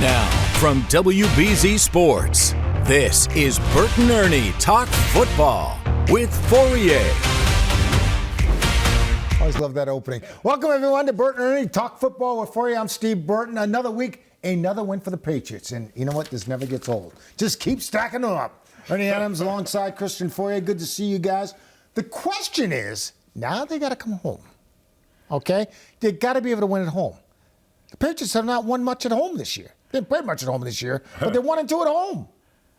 Now, from WBZ Sports, this is Burton Ernie Talk Football with Fauria. Always love that opening. Welcome, everyone, to Burton Ernie Talk Football with Fauria. I'm Steve Burton. Another week, another win for the Patriots. And you know what? This never gets old. Just keep stacking them up. Ernie Adams alongside Christian Fauria. Good to see you guys. The question is, now they got to come home. Okay? They got to be able to win at home. The Patriots have not won much at home this year. They didn't play much at home this year, but they 1-2 at home.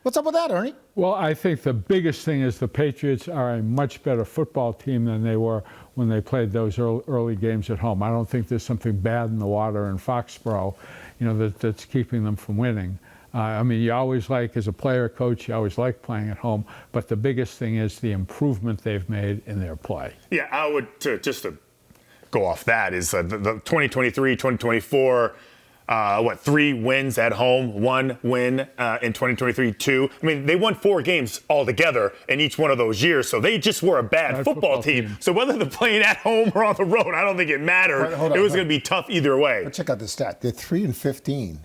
What's up with that, Ernie? Well, I think the biggest thing is the Patriots are a much better football team than they were when they played those early games at home. I don't think there's something bad in the water in Foxborough, that's keeping them from winning. You always like, as a player, coach, you always like playing at home, but the biggest thing is the improvement they've made in their play. Yeah, I would, just to go off that, is the 2023, 2024, 3 wins at home, 1 win in 2023, 2. They won 4 games altogether in each one of those years, so they just were a bad football team. So whether they're playing at home or on the road, I don't think it mattered. It was going to be tough either way. But check out the stat. They're 3-15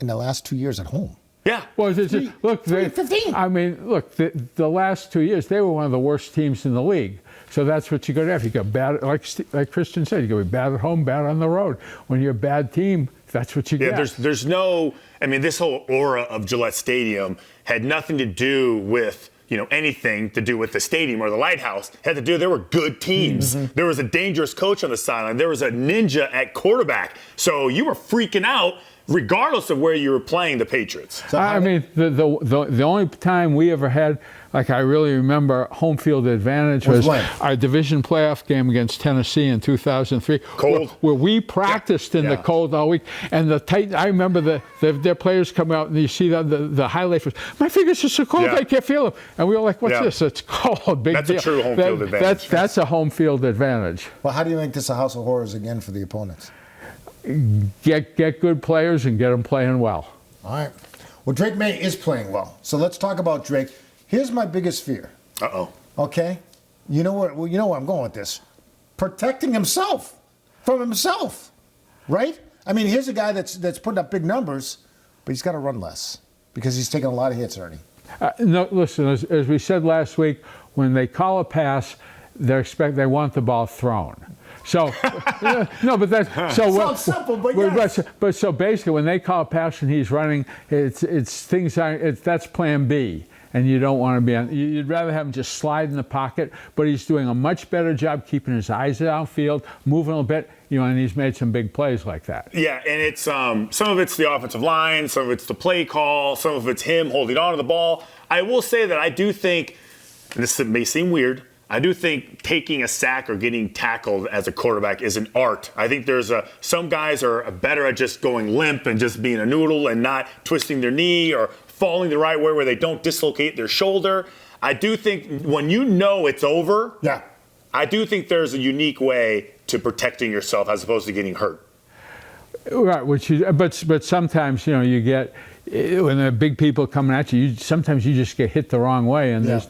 in the last 2 years at home. Yeah. Well, look, 3-15. Look, the last 2 years, they were one of the worst teams in the league. So that's what you got to have. You got bad, like Christian said, you got to be bad at home, bad on the road. When you're a bad team, that's what you get. Yeah, there's no, this whole aura of Gillette Stadium had nothing to do with, anything to do with the stadium or the lighthouse. It had to do, there were good teams. Mm-hmm. There was a dangerous coach on the sideline. There was a ninja at quarterback. So you were freaking out regardless of where you were playing the Patriots. So, the only time we ever had, I really remember home field advantage was our division playoff game against Tennessee in 2003. Cold. Where we practiced in the cold all week. And I remember their players come out and you see the highlights. My fingers are so cold, I can't feel them. And we were like, what's this? It's cold. Big That's deal. A true home field advantage. That's a home field advantage. Well, how do you make this a house of horrors again for the opponents? Get good players and get them playing well. All right. Well, Drake Maye is playing well. So let's talk about Drake. Here's my biggest fear. Uh-oh. Okay? You know where I'm going with this. Protecting himself from himself. Right? Here's a guy that's putting up big numbers, but he's got to run less because he's taking a lot of hits, Ernie. No, listen, as we said last week, when they call a pass, they want the ball thrown. So, no, but that's so. Sounds simple, but yes. But so basically, when they call a pass and he's running, that's Plan B, and you don't want to be on. You'd rather have him just slide in the pocket. But he's doing a much better job keeping his eyes downfield, moving a little bit, and he's made some big plays like that. Yeah, and it's some of it's the offensive line, some of it's the play call, some of it's him holding on to the ball. I will say that I do think, and this may seem weird, I do think taking a sack or getting tackled as a quarterback is an art. I think some guys are better at just going limp and just being a noodle and not twisting their knee or falling the right way where they don't dislocate their shoulder. I do think when it's over, I do think there's a unique way to protecting yourself as opposed to getting hurt. Right, but sometimes you get. When there are big people coming at you, sometimes you just get hit the wrong way, and there's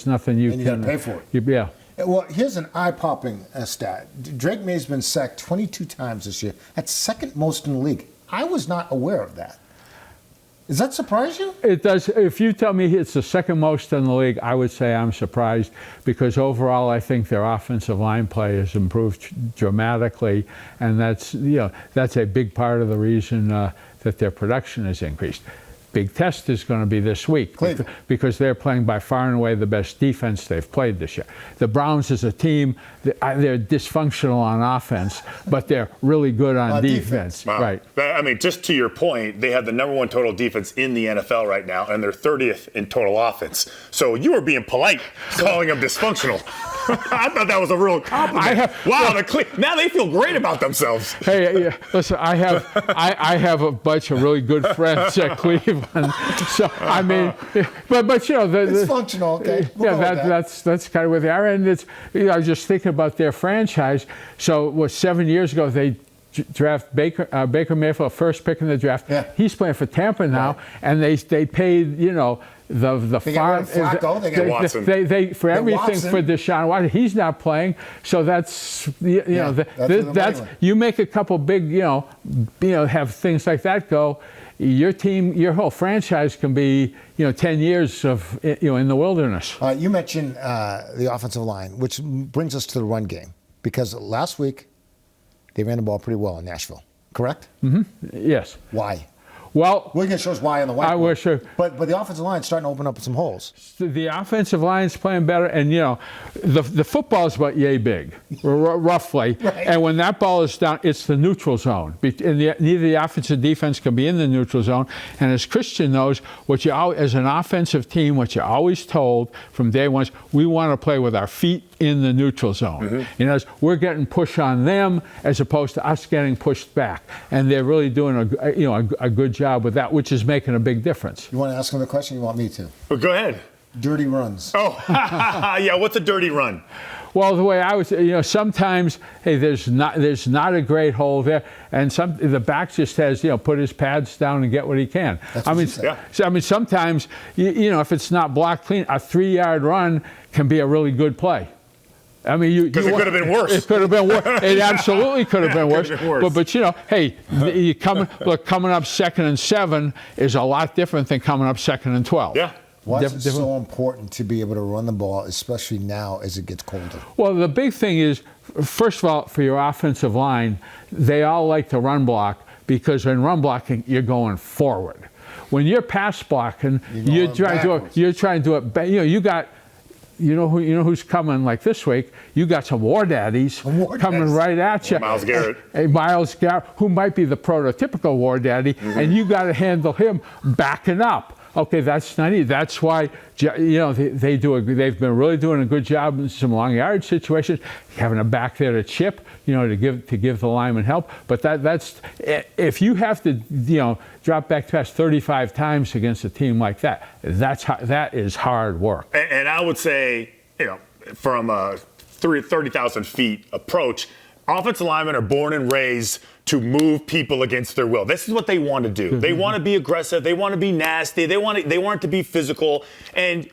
nothing you can. And you got to pay for it. Yeah. Well, here's an eye-popping stat. Drake Maye's been sacked 22 times this year. That's second most in the league. I was not aware of that. Does that surprise you? It does. If you tell me it's the second most in the league, I would say I'm surprised because overall I think their offensive line play has improved dramatically, and that's a big part of the reason that their production has increased. Big test is going to be this week because they're playing by far and away the best defense they've played this year. The Browns as a team, they're dysfunctional on offense, but they're really good on defense. Wow. Right. Just to your point, they have the number 1 total defense in the NFL right now, and they're 30th in total offense. So you were being polite calling them dysfunctional. I thought that was a real compliment. Now they feel great about themselves. Hey, listen, I have a bunch of really good friends at Cleveland. So it's functional. Okay, that's kind of where they are, and it's. I was just thinking about their franchise. So 7 years ago they draft Baker Mayfield, first pick in the draft. Yeah. He's playing for Tampa now, and they paid, the farm. Flacco, they got Watson. They for everything Watson. for Deshaun Watson. He's not playing, so that's that's you make a couple big have things like that go. Your team, your whole franchise can be 10 years of in the wilderness. You mentioned the offensive line, which brings us to the run game, because last week they ran the ball pretty well in Nashville. Correct? Mm-hmm. Yes. Why? Well, We're going to show us why on the whiteboard. I wish. But the offensive line is starting to open up some holes. The offensive line's playing better, and the football's about yay big, roughly. Right. And when that ball is down, it's the neutral zone. And neither the offense or defense can be in the neutral zone. And as Christian knows, as an offensive team, what you're always told from day one is we want to play with our feet in the neutral zone. Mm-hmm. We're getting push on them as opposed to us getting pushed back. And they're really doing a good job with that, which is making a big difference. You want to ask him the question? You want me to? Well, go ahead. Dirty runs. Oh, yeah. What's a dirty run? Well, the way I was, sometimes, hey, there's not a great hole there, and the back just has, put his pads down and get what he can. That's what you said. Yeah. So, sometimes, if it's not blocked clean, a 3-yard run can be a really good play. Because it could have been worse. It could have been worse. It absolutely could have been worse. Could have been worse. But hey, coming up 2nd and 7 is a lot different than coming up 2nd and 12. Yeah. Why is it so important to be able to run the ball, especially now as it gets colder? Well, the big thing is, first of all, for your offensive line, they all like to run block, because in run blocking, you're going forward. When you're pass blocking, you're trying to do it. You got. Who's coming like this week? You got some war daddies coming right at you. Myles Garrett. Myles Garrett, who might be the prototypical war daddy, and you got to handle him backing up. Okay, that's not easy. That's why they've been really doing a good job in some long yard situations, having a back there to chip, to give the lineman help. But that's if you have to drop back pass 35 times against a team like that, that is hard work. And I would say, from a 30,000 feet approach, offensive linemen are born and raised to move people against their will. This is what they want to do. They want to be aggressive. They want to be nasty. They want it to be physical. And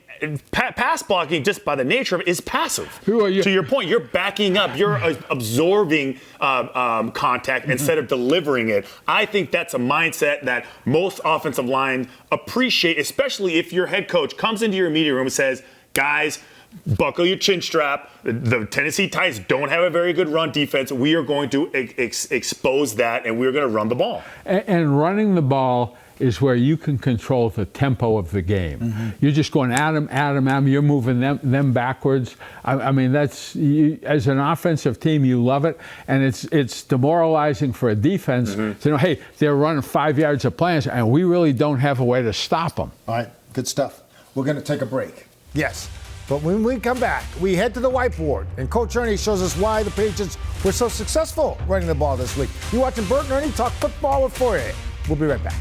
pass blocking, just by the nature of it, is passive. To your point, you're backing up. You're absorbing contact instead of delivering it. I think that's a mindset that most offensive line appreciate, especially if your head coach comes into your meeting room and says, guys, buckle your chin strap. The Tennessee Titans don't have a very good run defense. We are going to expose that, and we're going to run the ball. And running the ball is where you can control the tempo of the game. You're just going at them. You're moving them backwards. That's as an offensive team, you love it, and it's demoralizing for a defense to know, hey, they're running 5 yards of plans, and we really don't have a way to stop them. All right, good stuff. We're going to take a break. Yes. But when we come back, we head to the whiteboard, and Coach Ernie shows us why the Patriots were so successful running the ball this week. You're watching Burton Ernie talk football with Fauria. We'll be right back.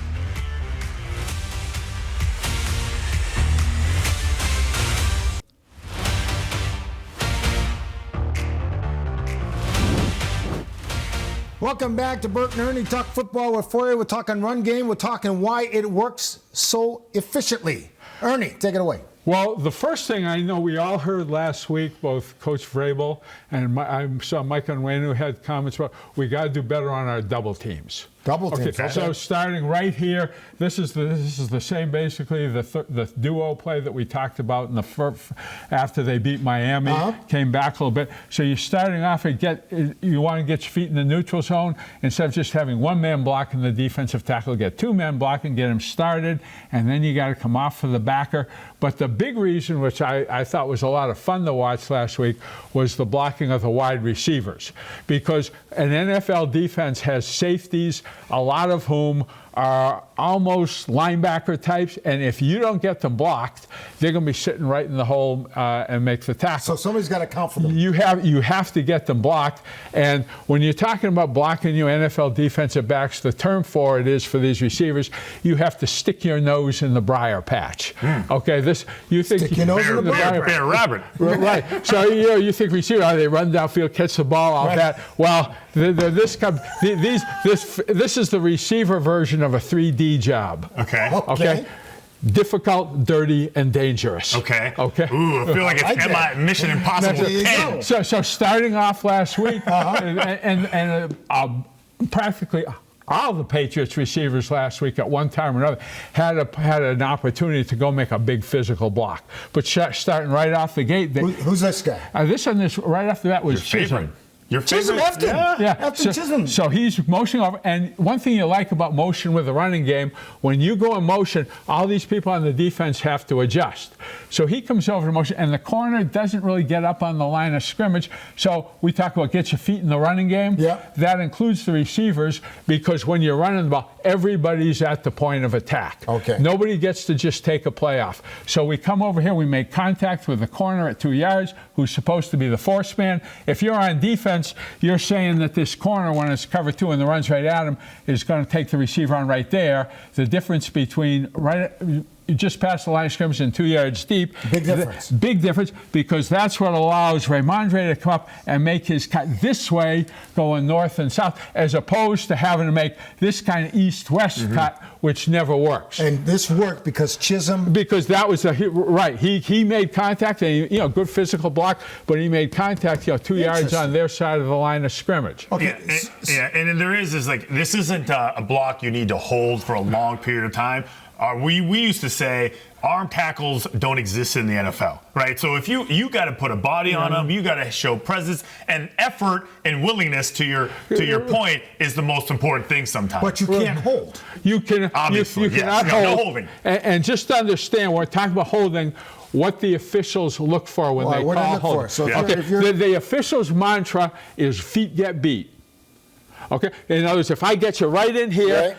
Welcome back to Burton Ernie talk football with Fauria. We're talking run game. We're talking why it works so efficiently. Ernie, take it away. Well, the first thing I know we all heard last week, both Coach Vrabel and I saw Mike and Wayne who had comments about we got to do better on our double teams. Double teams. Okay, so starting right here, this is the same basically the duo play that we talked about in the after they beat Miami, came back a little bit. So you're starting off and you want to get your feet in the neutral zone instead of just having one man blocking the defensive tackle, get two men blocking, get him started, and then you got to come off for the backer. But the big reason, which I thought was a lot of fun to watch last week, was the blocking of the wide receivers, because an NFL defense has safeties, a lot of whom are almost linebacker types, and if you don't get them blocked, they're going to be sitting right in the hole and make the tackle. So somebody's got to account for them. You have to get them blocked, and when you're talking about blocking NFL defensive backs, the term for it is for these receivers, you have to stick your nose in the briar patch. Okay, you think stick your nose in the briar patch. Bear rabbit. Right. So you think receiver, they run downfield, catch the ball, all that. Well, this is the receiver version of a 3D job. Okay. Difficult, dirty, and dangerous. Okay. Ooh, I feel like it's Mission Impossible 10. So starting off last week, and practically all the Patriots receivers last week at one time or another had an opportunity to go make a big physical block. But starting right off the gate, who's this guy? This right after that was Chisholm. Your Chisholm left him. Yeah. After Chisholm. So he's motioning over. And one thing you like about motion with the running game, when you go in motion, all these people on the defense have to adjust. So he comes over to motion, and the corner doesn't really get up on the line of scrimmage. So we talk about get your feet in the running game. Yeah. That includes the receivers, because when you're running the ball, everybody's at the point of attack. Okay. Nobody gets to just take a play off. So we come over here, we make contact with the corner at 2 yards, who's supposed to be the force man. If you're on defense, you're saying that this corner, when it's cover 2 and the runs right at him, is going to take the receiver on right there. The difference between just past the line of scrimmage and 2 yards deep. Big difference. Big difference, because that's what allows Raymondre to come up and make his cut this way, going north and south, as opposed to having to make this kind of east-west cut, which never works. And this worked because Chisholm. Because that was right. He made contact, and good physical block, but he made contact 2 yards on their side of the line of scrimmage. Okay. And there is like, this isn't a block you need to hold for a long period of time. We used to say arm tackles don't exist in the NFL, right? So if you got to put a body on them, you got to show presence and effort and willingness. To your point, is the most important thing sometimes. But you can't hold. You can obviously you cannot hold. hold. No holding. And just to understand, we're talking about holding. What the officials look for when they call holding. So the officials' mantra is feet get beat. Okay. In other words, if I get you right in here,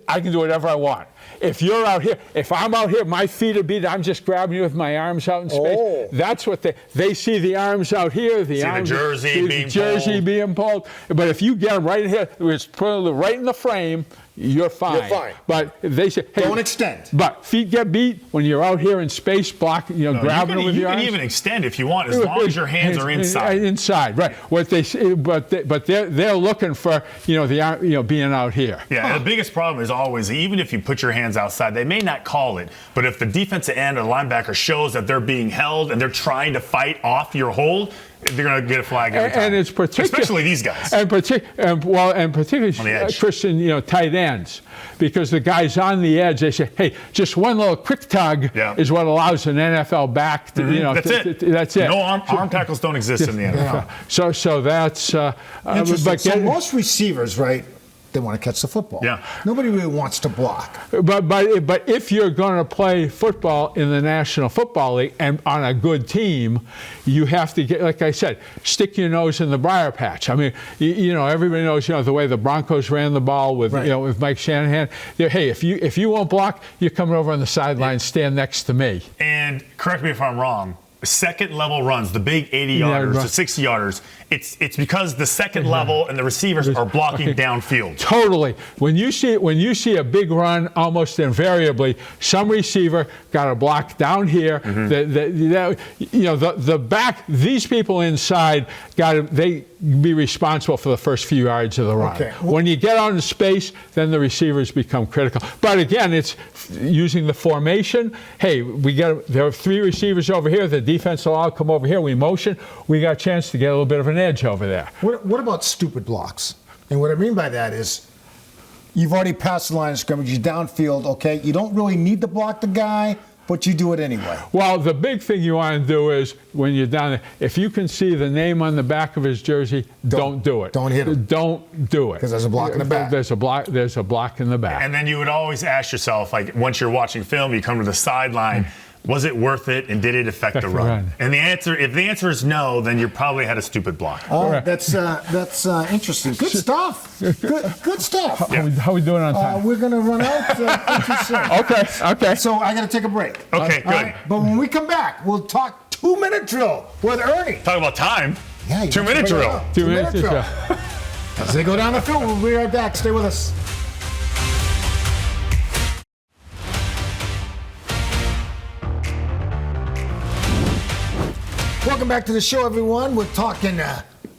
I can do whatever I want. If you're out here, if I'm out here, my feet are beat, I'm just grabbing you with my arms out in space. That's what they see, the arms out here, the jersey being pulled. But if you get them right in here, it's put right in the frame, you're fine. But they say, hey, don't extend. But feet get beat when you're out here in space, grabbing them with your arms. You can even extend if you want, as long as your hands are inside. Inside, right? What they say, but they're looking for the arm, being out here. Yeah, the biggest problem is always, even if you put your hands outside, they may not call it, but if the defensive end or linebacker shows that they're being held and they're trying to fight off your hold, they're going to get a flag every time. And it's especially these guys. And particularly Christian, tight ends, because the guys on the edge, they say, hey, just one little quick tug is what allows an NFL back to, That's it. No arm tackles don't exist in the NFL. So that's interesting. So most receivers, right? They want to catch the football. Yeah. Nobody really wants to block. But if you're going to play football in the National Football League and on a good team, you have to get, like I said, stick your nose in the briar patch. I mean, everybody knows, the way the Broncos ran the ball with with Mike Shanahan. Hey, if you won't block, you're coming over on the sideline, stand next to me. And correct me if I'm wrong. Second level runs, the big 80-yarders, the 60-yarders, it's because the second level and the receivers are blocking downfield. Totally. When you see a big run, almost invariably, some receiver got a block down here. The back, these people inside they be responsible for the first few yards of the run. Okay. When you get out in space, then the receivers become critical. But again, it's using the formation. Hey, there are 3 receivers over here. The defense will all come over here. We motion. We got a chance to get a little bit of an edge over there. What about stupid blocks? And what I mean by that is, you've already passed the line of scrimmage. You're downfield. Okay, you don't really need to block the guy, but you do it anyway. Well, the big thing you want to do is, when you're down there, if you can see the name on the back of his jersey, don't do it. Don't hit him. Don't do it. Because there's a block in the back. There's a block in the back. And then you would always ask yourself, like, once you're watching film, you come to the sideline, Was it worth it, and did it affect the run? And if the answer is no, then you probably had a stupid block. Oh, that's interesting. Good stuff. Good stuff. Yeah. How we doing on time? We're going to run out. Okay. So I got to take a break. Okay, good. Right? But when we come back, we'll talk 2-minute drill with Ernie. Talk about time. Yeah, 2-minute drill. 2-minute drill. As they go down the field, we'll be right back. Stay with us. Welcome back to the show, everyone. We're talking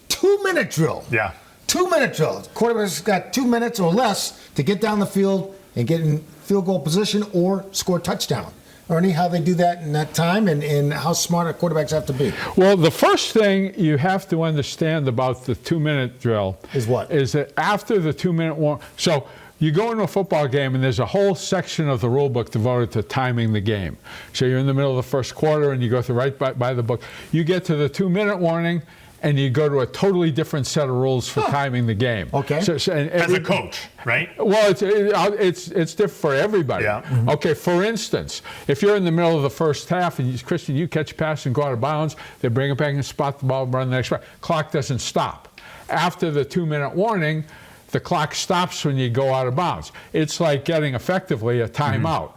2-minute drill. Yeah. 2-minute drill. Quarterback's got 2 minutes or less to get down the field and get in field goal position or score a touchdown. Ernie, how they do that in that time and how smart our quarterbacks have to be? Well, the first thing you have to understand about the 2-minute drill is what? Is that after the 2-minute warning, so you go into a football game and there's a whole section of the rule book devoted to timing the game. So you're in the middle of the first quarter and you go through right by the book. You get to the 2-minute warning and you go to a totally different set of rules for timing the game. Okay. So, as a coach, right? Well, it's different for everybody. Yeah. Mm-hmm. Okay, for instance, if you're in the middle of the first half and Christian, you catch a pass and go out of bounds, they bring it back and spot the ball, run the next play. Clock doesn't stop. After the 2-minute warning, the clock stops when you go out of bounds. It's like getting effectively a timeout.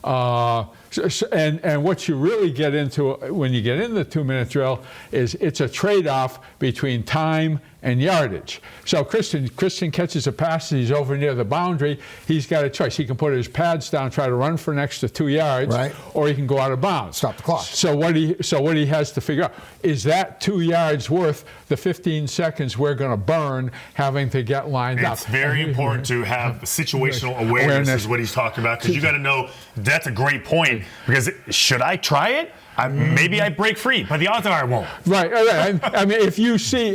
And what you really get into when you get in the 2-minute drill is it's a trade-off between time and yardage. So Christian catches a pass and he's over near the boundary. He's got a choice. He can put his pads down, try to run for an extra 2 yards, right, or he can go out of bounds. Stop the clock. So what he has to figure out is that 2 yards worth the 15 seconds we're going to burn having to get lined up. It's very important to have situational awareness is what he's talking about, because you got to know. That's a great point, because should I try it? Maybe I break free, but the odds are I won't. Right. I mean, if you see,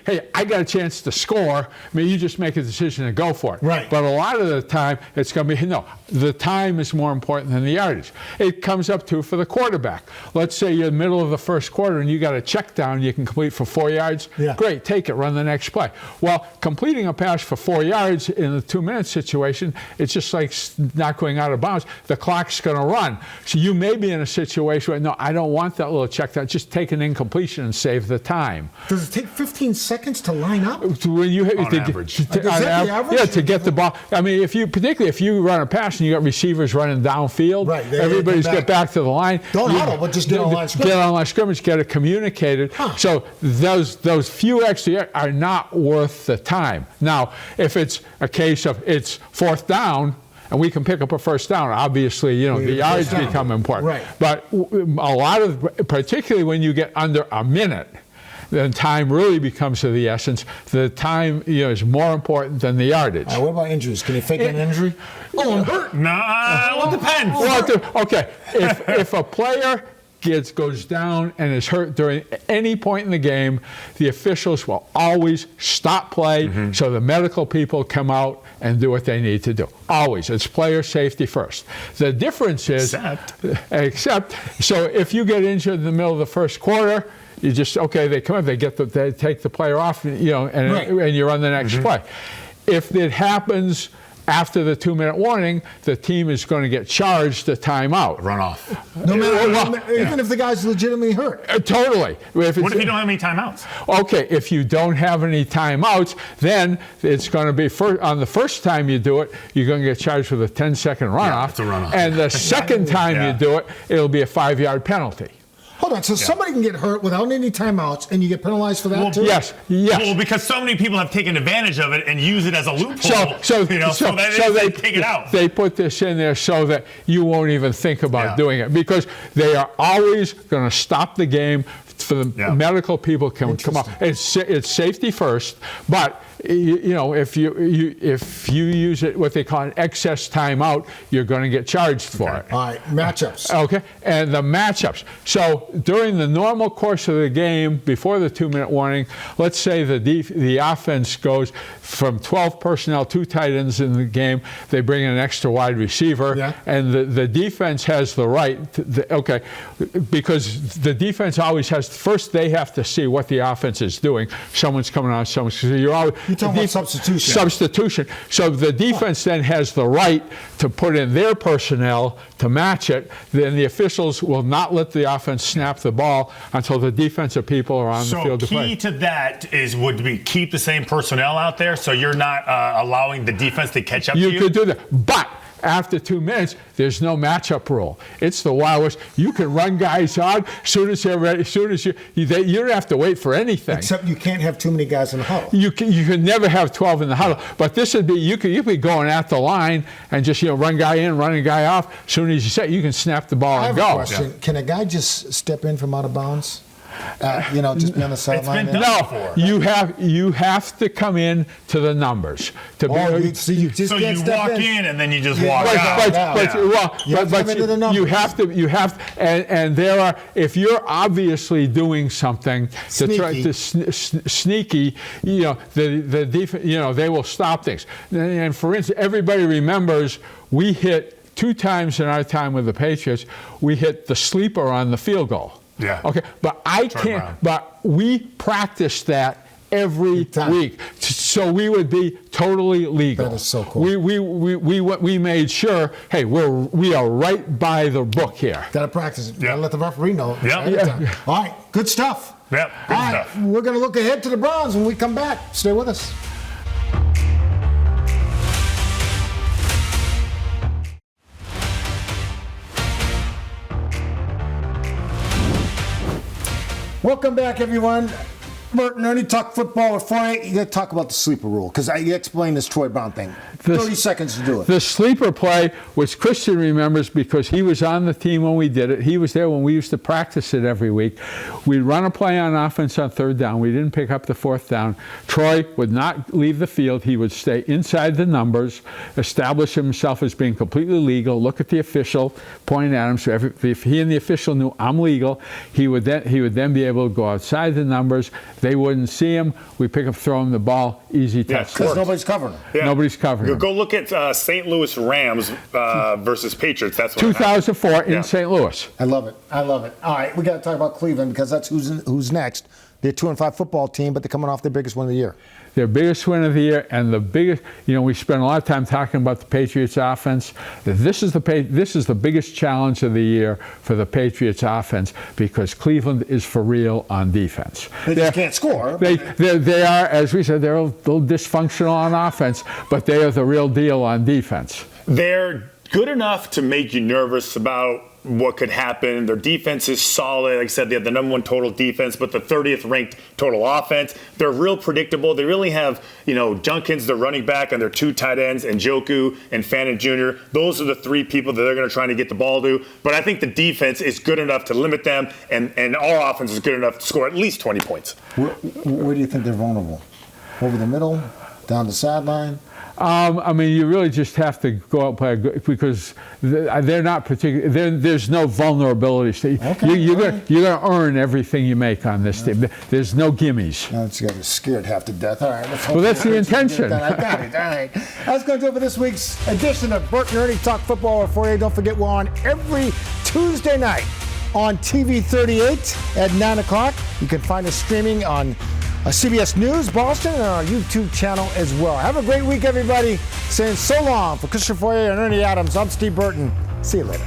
hey, I got a chance to score, I mean, you just make a decision to go for it. Right. But a lot of the time, it's going to be, no, the time is more important than the yardage. It comes up to for the quarterback. Let's say you're in the middle of the first quarter and you got a check down you can complete for 4 yards. Yeah. Great, take it, run the next play. Well, completing a pass for 4 yards in a 2-minute situation, it's just like not going out of bounds. The clock's going to run. So you may be in a situation where, no, I don't want that little check down. Just take an incompletion and save the time. Does it take 15 seconds to line up? When you on average. Is that the average? Yeah, to get the ball. I mean, particularly if you run a pass and you got receivers running downfield, right, everybody's get back to the line. Don't huddle, but just get on line scrimmage. Get on line scrimmage, get it communicated. So those few extra are not worth the time. Now, if it's a case of it's 4th down, and we can pick up a first down, obviously, the yards become important. Right. But a lot of, particularly when you get under a minute, then time really becomes of the essence. The time is more important than the yardage. What about injuries? Can you fake an injury? Oh, I'm hurt. Nah, well, it depends. Well, okay, if a player goes down and is hurt during any point in the game, the officials will always stop play so the medical people come out and do what they need to do. Always. It's player safety first. The difference is, except so if you get injured in the middle of the first quarter, you just, they come up, they take the player off, and you run the next play. If it happens after the 2-minute warning, the team is going to get charged a timeout. Run off. No matter, even if the guy's legitimately hurt. Totally. What if you don't have any timeouts? Okay, if you don't have any timeouts, then it's going to be, on the first time you do it, you're going to get charged with a 10-second runoff. Yeah, it's a runoff. And the second time you do it, it'll be a 5-yard penalty. Hold on, so somebody can get hurt without any timeouts, and you get penalized for that too? Yes. Well, because so many people have taken advantage of it and use it as a loophole. So they take it out. They put this in there so that you won't even think about doing it, because they are always going to stop the game for the medical people can come out. It's safety first, but if you use it, what they call an excess timeout, you're going to get charged for it. All right, matchups. Okay, and the matchups. So during the normal course of the game, before the 2-minute warning, let's say the offense goes from 12 personnel, 2 tight ends in the game. They bring in an extra wide receiver, and the defense has the right. Because the defense always has. First, they have to see what the offense is doing. Someone's coming out. You talking about substitution. Substitution. So the defense then has the right to put in their personnel to match it. Then the officials will not let the offense snap the ball until the defensive people are on the field to play. So key to that would be keep the same personnel out there so you're not allowing the defense to catch up to you? You could do that. But after 2 minutes, there's no matchup rule. It's the Wild West. You can run guys on as soon as they're ready. As soon as you don't have to wait for anything. Except you can't have too many guys in the huddle. You can never have 12 in the huddle. But this would be you'd be going at the line and just run guy in, run a guy off. As soon as you say you can snap the ball and go. I have a question. Yeah. Can a guy just step in from out of bounds? Just be on the sideline. No, you have to come in to the numbers. So you walk in and then you just walk out. You have to, and there are. If you're obviously doing something to try to sneaky, the defense, they will stop things. And for instance, everybody remembers we hit 2 times in our time with the Patriots. We hit the sleeper on the field goal. Yeah. Okay, but I can't. Brown. But we practice that every week, so we would be totally legal. That is so cool. We made sure. Hey, we are right by the book here. Gotta practice it. Gotta let the referee know. Yeah. All right, good stuff. Yep. Good stuff. We're gonna look ahead to the Browns when we come back. Stay with us. Welcome back, everyone. Burton Ernie, talk football with Fauria. You got to talk about the sleeper rule because you explained this Troy Brown thing. 30 seconds to do it. The sleeper play, which Christian remembers because he was on the team when we did it. He was there when we used to practice it every week. We'd run a play on offense on 3rd down. We didn't pick up the 4th down. Troy would not leave the field. He would stay inside the numbers, establish himself as being completely legal, look at the official, point at him. So if he and the official knew I'm legal, he would then be able to go outside the numbers. They wouldn't see him. We pick up, throw him the ball, easy touch. Because nobody's covering him. Yeah. Nobody's covering him. Go look at St. Louis Rams versus Patriots. That's what 2004 in St. Louis. I love it. All right, we got to talk about Cleveland because that's who's next. They're 2-5 football team, but they're coming off their biggest win of the year. Their biggest win of the year, and the biggest. We spent a lot of time talking about the Patriots offense. This is the biggest challenge of the year for the Patriots offense because Cleveland is for real on defense. They just can't score. They are, as we said, they're a little dysfunctional on offense, but they are the real deal on defense. They're good enough to make you nervous about what could happen. Their defense is solid. Like I said, they have the number 1 total defense, but the 30th ranked total offense. They're real predictable. They really have, Junkins, the running back, and their 2 tight ends, and Njoku and Fannin Jr. Those are the 3 people that they're going to try to get the ball to. But I think the defense is good enough to limit them, and our offense is good enough to score at least 20 points. Where do you think they're vulnerable? Over the middle? Down the sideline? You really just have to go out and play because they're not particular. There's no vulnerability. Okay, you're going to earn everything you make on this team. There's no gimmies. Now it's got us scared half to death. All right. Well, that's the intention. I got it. All right. That's going to do it for this week's edition of Burton Ernie Talk Football for you. Don't forget we're on every Tuesday night on TV 38 at 9 o'clock. You can find us streaming on CBS News Boston and our YouTube channel as well. Have a great week, everybody. Saying so long for Christopher Fauria and Ernie Adams. I'm Steve Burton. See you later.